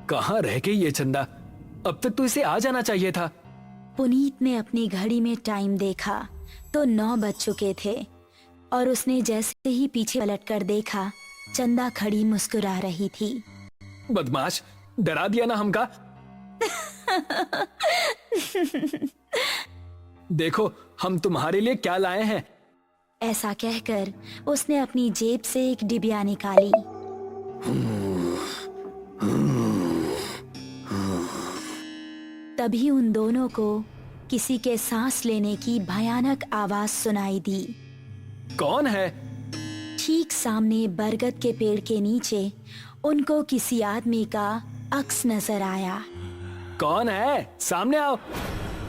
कहाँ रह गई ये चंदा? अब तक तो इसे आ जाना चाहिए था। पुनीत ने अपनी घड़ी में टाइम देखा तो 9 बज चुके थे और उसने जैसे ही पीछे पलटकर देखा, चंदा खड़ी मुस्कुरा रही थी। बदमाश, डरा दिया ना हमका। देखो हम तुम्हारे लिए क्या लाए हैं। ऐसा कहकर उसने अपनी जेब से एक डिबिया निकाली। तभी उन दोनों को किसी के सांस लेने की भयानक आवाज सुनाई दी। कौन है? ठीक सामने बरगद के पेड़ के नीचे उनको किसी आदमी का अक्स नजर आया। कौन है? सामने आओ।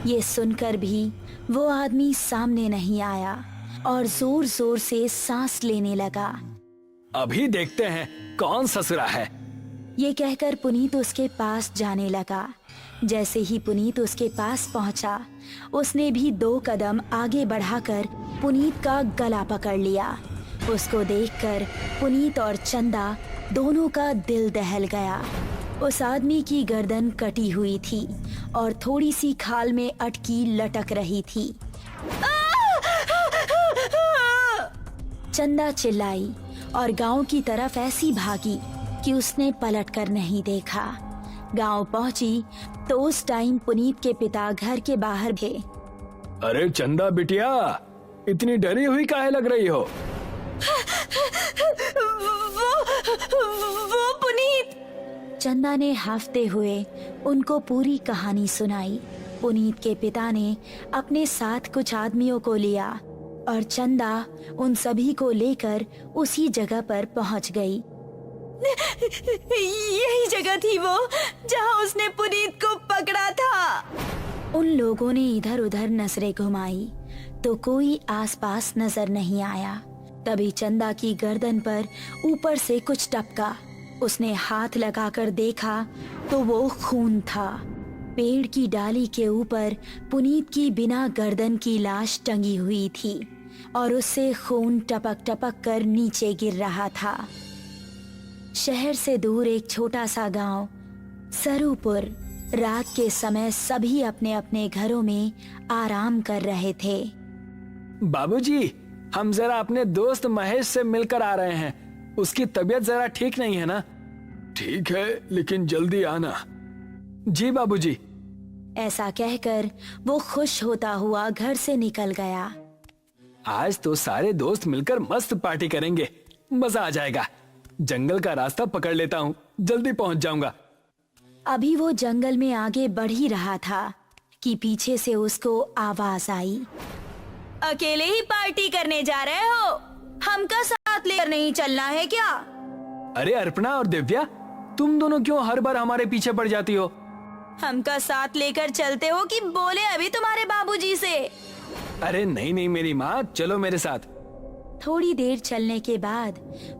ये सुनकर भी वो आदमी सामने नहीं आया और जोर जोर से सांस लेने लगा। अभी देखते हैं कौन ससुरा है। ये कहकर पुनीत उसके पास जाने लगा। जैसे ही पुनीत उसके पास पहुंचा, उसने भी 2 कदम आगे बढ़ाकर पुनीत का गला पकड़ लिया। उसको देखकर पुनीत और चंदा दोनों का दिल दहल गया। उस आदमी की गर्दन कटी हुई थी और थोड़ी सी खाल में अटकी लटक रही थी। चंदा चिल्लाई और गांव की तरफ ऐसी भागी कि उसने पलटकर नहीं देखा। गांव पहुंची तो उस टाइम पुनीत के पिता घर के बाहर थे। अरे चंदा बिटिया, इतनी डरी हुई काहे लग रही हो? वो पुनीत। चंदा ने हाफते हुए उनको पूरी कहानी सुनाई। पुनीत के पिता ने अपने साथ कुछ आदमियों को लिया और चंदा उन सभी को लेकर उसी जगह पर पहुंच गई। यही जगह थी वो जहां उसने पुनीत को पकड़ा था। उन लोगों ने इधर उधर नजरें घुमाई तो कोई आसपास नजर नहीं आया। तभी चंदा की गर्दन पर ऊपर से कुछ टपका। उसने हाथ लगाकर देखा तो वो खून था। पेड़ की डाली के ऊपर पुनीत की बिना गर्दन की लाश टंगी हुई थी और उससे खून टपक टपक कर नीचे गिर रहा था। शहर से दूर एक छोटा सा गांव सरूपुर। रात के समय सभी अपने अपने घरों में आराम कर रहे थे। बाबूजी, हम जरा अपने दोस्त महेश से मिलकर आ रहे हैं। उसकी तबीयत जरा ठीक नहीं है ना? ठीक है, लेकिन जल्दी आना। जी बाबूजी। ऐसा कहकर वो खुश होता हुआ घर से निकल गया। आज तो सारे दोस्त मिलकर मस्त पार्टी करेंगे, मजा आ जाएगा। जंगल का रास्ता पकड़ लेता हूँ, जल्दी पहुँच जाऊंगा। अभी वो जंगल में आगे बढ़ ही रहा था कि पीछे से उसको आवाज आई। अकेले ही पार्टी करने जा रहे हो? हमका साथ लेकर नहीं चलना है क्या? अरे अर्पणा और दिव्या, तुम दोनों क्यों हर बार हमारे पीछे पड़ जाती हो? हमका साथ लेकर चलते हो कि बोले अभी तुम्हारे बाबूजी से? अरे नहीं नहीं मेरी माँ, चलो मेरे साथ। थोड़ी देर चलने के बाद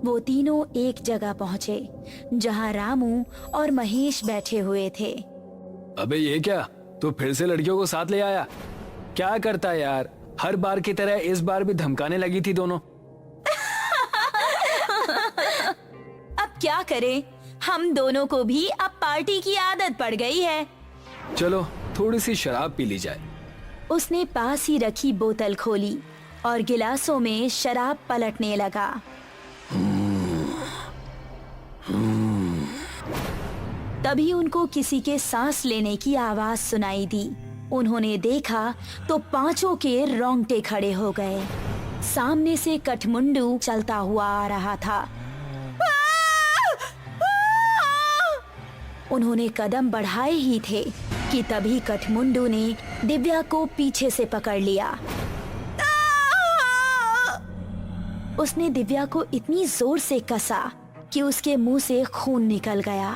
वो तीनों एक जगह पहुँचे जहाँ रामू और महेश बैठे हुए थे। अबे ये क्या, तू फिर से लड़कियों को साथ ले आया? क्या करता है यार, हर बार की तरह इस बार भी धमकाने लगी थी दोनों। अब क्या करें, हम दोनों को भी अब पार्टी की आदत पड़ गई है। चलो थोड़ी सी शराब पी ली जाए। उसने पास ही रखी बोतल खोली और गिलासों में शराब पलटने लगा। तभी उनको किसी के सांस लेने की आवाज सुनाई दी। उन्होंने देखा तो पांचों के रोंगटे खड़े हो गए। सामने से कठमुंडू चलता हुआ आ रहा था। उन्होंने कदम बढ़ाए ही थे कि तभी कठमुंडू ने दिव्या को पीछे से पकड़ लिया। उसने दिव्या को इतनी जोर से कसा कि उसके मुंह से खून निकल गया।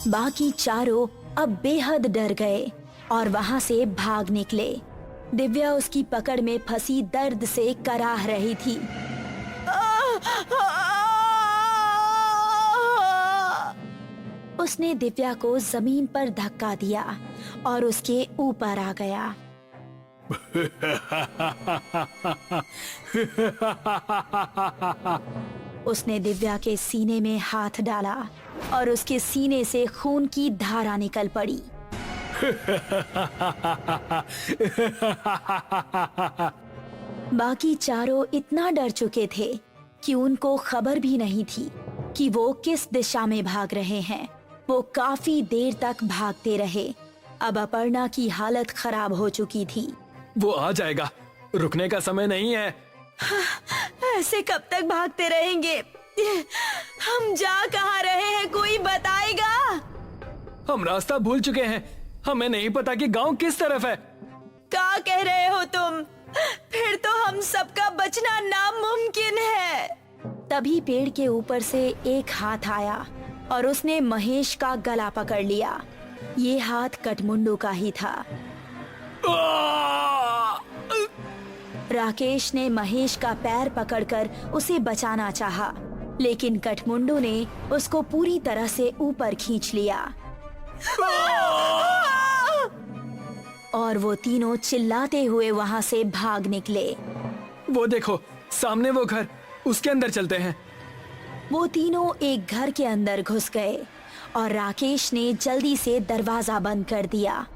बाकी चारों अब बेहद डर गए और वहां से भाग निकले। दिव्या उसकी पकड़ में फंसी दर्द से कराह रही थी। उसने दिव्या को जमीन पर धक्का दिया और उसके ऊपर आ गया। उसने दिव्या के सीने में हाथ डाला और उसके सीने से खून की धारा निकल पड़ी। बाकी चारों इतना डर चुके थे कि उनको खबर भी नहीं थी कि वो किस दिशा में भाग रहे हैं। वो काफी देर तक भागते रहे। अब अपर्णा की हालत खराब हो चुकी थी। वो आ जाएगा, रुकने का समय नहीं है। ऐसे कब तक भागते रहेंगे? हम जा कहाँ रहे हैं, कोई बताएगा? हम रास्ता भूल चुके हैं, हमें नहीं पता कि गांव किस तरफ है। क्या कह रहे हो तुम? फिर तो हम सबका बचना नामुमकिन है। तभी पेड़ के ऊपर से एक हाथ आया और उसने महेश का गला पकड़ लिया। ये हाथ कठमुंडू का ही था। राकेश ने महेश का पैर पकड़कर उसे बचाना चाहा, लेकिन कठमुंडू ने उसको पूरी तरह से ऊपर खींच लिया और वो तीनों चिल्लाते हुए वहाँ से भाग निकले। वो देखो, सामने वो घर, उसके अंदर चलते हैं। वो तीनों एक घर के अंदर घुस गए और राकेश ने जल्दी से दरवाजा बंद कर दिया।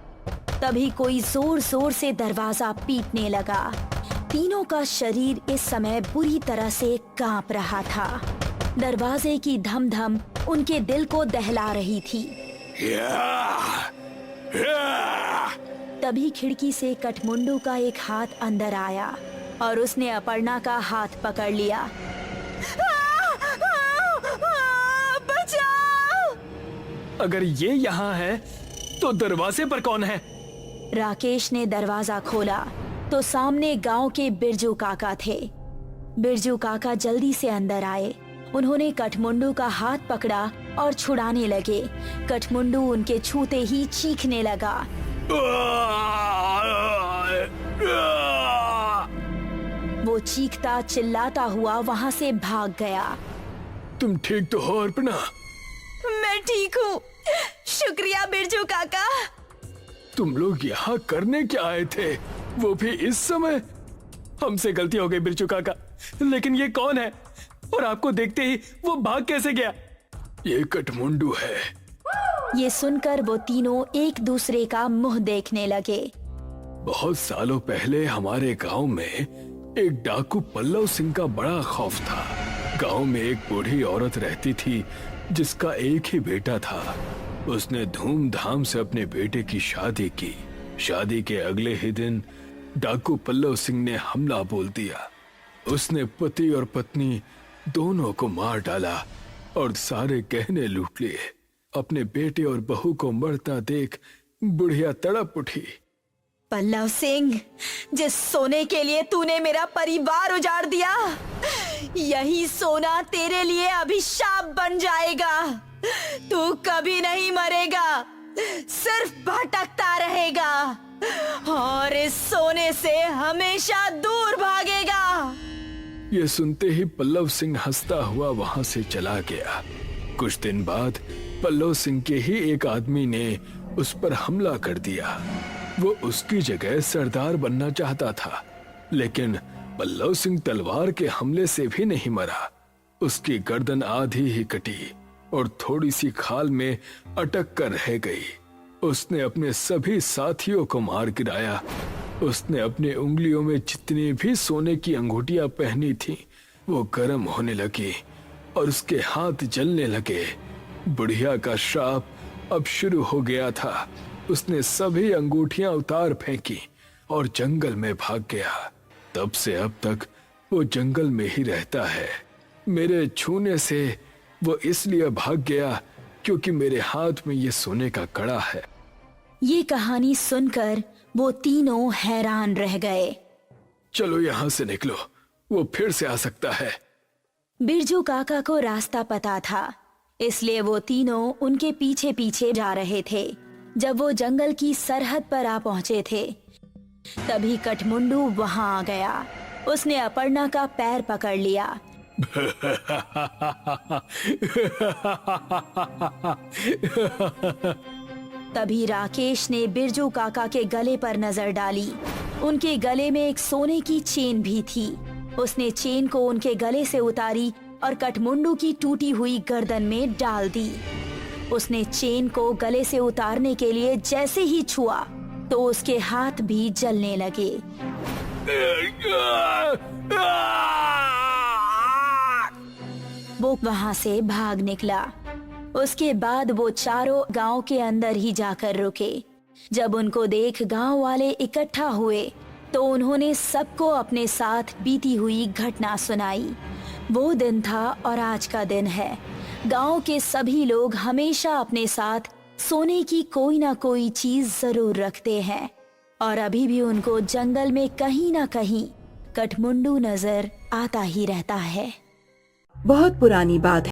तभी कोई जोर जोर से दरवाजा पीटने लगा। तीनों का शरीर इस समय बुरी तरह से कांप रहा था। दरवाजे की धम धम उनके दिल को दहला रही थी। तभी खिड़की से कठमुंडू का एक हाथ अंदर आया और उसने अपर्णा का हाथ पकड़ लिया। बचाओ! अगर ये यहाँ है तो दरवाजे पर कौन है? राकेश ने दरवाजा खोला तो सामने गांव के बिरजू काका थे। बिरजू काका जल्दी से अंदर आए। उन्होंने कठमुंडू का हाथ पकड़ा और छुड़ाने लगे। कठमुंडू उनके छूते ही चीखने लगा। वो चीखता चिल्लाता हुआ वहाँ से भाग गया। तुम ठीक तो हो अर्पणा? मैं ठीक हूँ, शुक्रिया बिरजू काका। तुम लोग यहाँ करने क्या आए थे, वो भी इस समय? हमसे गलती हो गई बिरजू काका, लेकिन ये कौन है और आपको देखते ही वो भाग कैसे गया? ये कठमुंडू है। ये सुनकर वो तीनों एक दूसरे का मुंह देखने लगे। बहुत सालों पहले हमारे गांव में एक डाकू पल्लव सिंह का बड़ा खौफ था। गांव में एक बूढ़ी औरत रहती थी जिसका एक ही बेटा था। उसने धूमधाम से अपने बेटे की शादी की। शादी के अगले ही दिन डाकू पल्लव सिंह ने हमला बोल दिया। उसने पति और पत्नी दोनों को मार डाला और सारे गहने लूट लिए। अपने बेटे और बहू को मरता देख बुढ़िया तड़प उठी। पल्लव सिंह, जिस सोने के लिए तूने मेरा परिवार उजाड़ दिया, यही सोना तेरे लिए अभिशाप बन जाएगा। तू कभी नहीं मरेगा, सिर्फ भटकता रहेगा और इस सोने से हमेशा दूर भागेगा। ये सुनते ही पल्लव सिंह हंसता हुआ वहां से चला गया। कुछ दिन बाद पल्लव सिंह के ही एक आदमी ने उस पर हमला कर दिया। वो उसकी जगह सरदार बनना चाहता था, लेकिन पल्लव सिंह तलवार के हमले से भी नहीं मरा। उसकी गर्दन आधी ही कटी और थोड़ी सी खाल में अटक कर रह गई। उसने अपने सभी साथियों को मार गिराया। उसने अपने उंगलियों में जितनी भी सोने की अंगूठियां पहनी थी वो गर्म होने लगी और उसके हाथ जलने लगे। बुढ़िया का श्राप अब शुरू हो गया था। उसने सभी अंगूठियां उतार फेंकी और जंगल में भाग गया। तब से अब तक वो जंगल में ही रहता है। मेरे छूने से वो इसलिए भाग गया क्योंकि मेरे हाथ में ये सोने का कड़ा है। ये कहानी सुनकर वो तीनों हैरान रह गए। चलो यहाँ से निकलो, वो फिर से आ सकता है। बिरजू काका को रास्ता पता था, इसलिए वो तीनों उनके पीछे पीछे जा रहे थे। जब वो जंगल की सरहद पर आ पहुंचे थे, तभी कठमुंडू वहां आ गया। उसने अपर्णा का पैर पकड़ लिया। तभी राकेश ने बिरजू काका के गले पर नजर डाली। उनके गले में एक सोने की चेन भी थी। उसने चेन को उनके गले से उतारी और कठमुंडू की टूटी हुई गर्दन में डाल दी। उसने चेन को गले से उतारने के लिए जैसे ही छुआ तो उसके हाथ भी जलने लगे। वो वहां से भाग निकला। उसके बाद वो चारों गांव के अंदर ही जाकर रुके। जब उनको देख गांव वाले इकट्ठा हुए तो उन्होंने सबको अपने साथ बीती हुई घटना सुनाई। वो दिन था और आज का दिन है। गांव के सभी लोग हमेशा अपने साथ सोने की कोई ना कोई चीज जरूर रखते हैं और अभी भी उनको जंगल में कहीं ना कहीं कठमुंडू नजर आता ही रहता है। बहुत पुरानी बात है।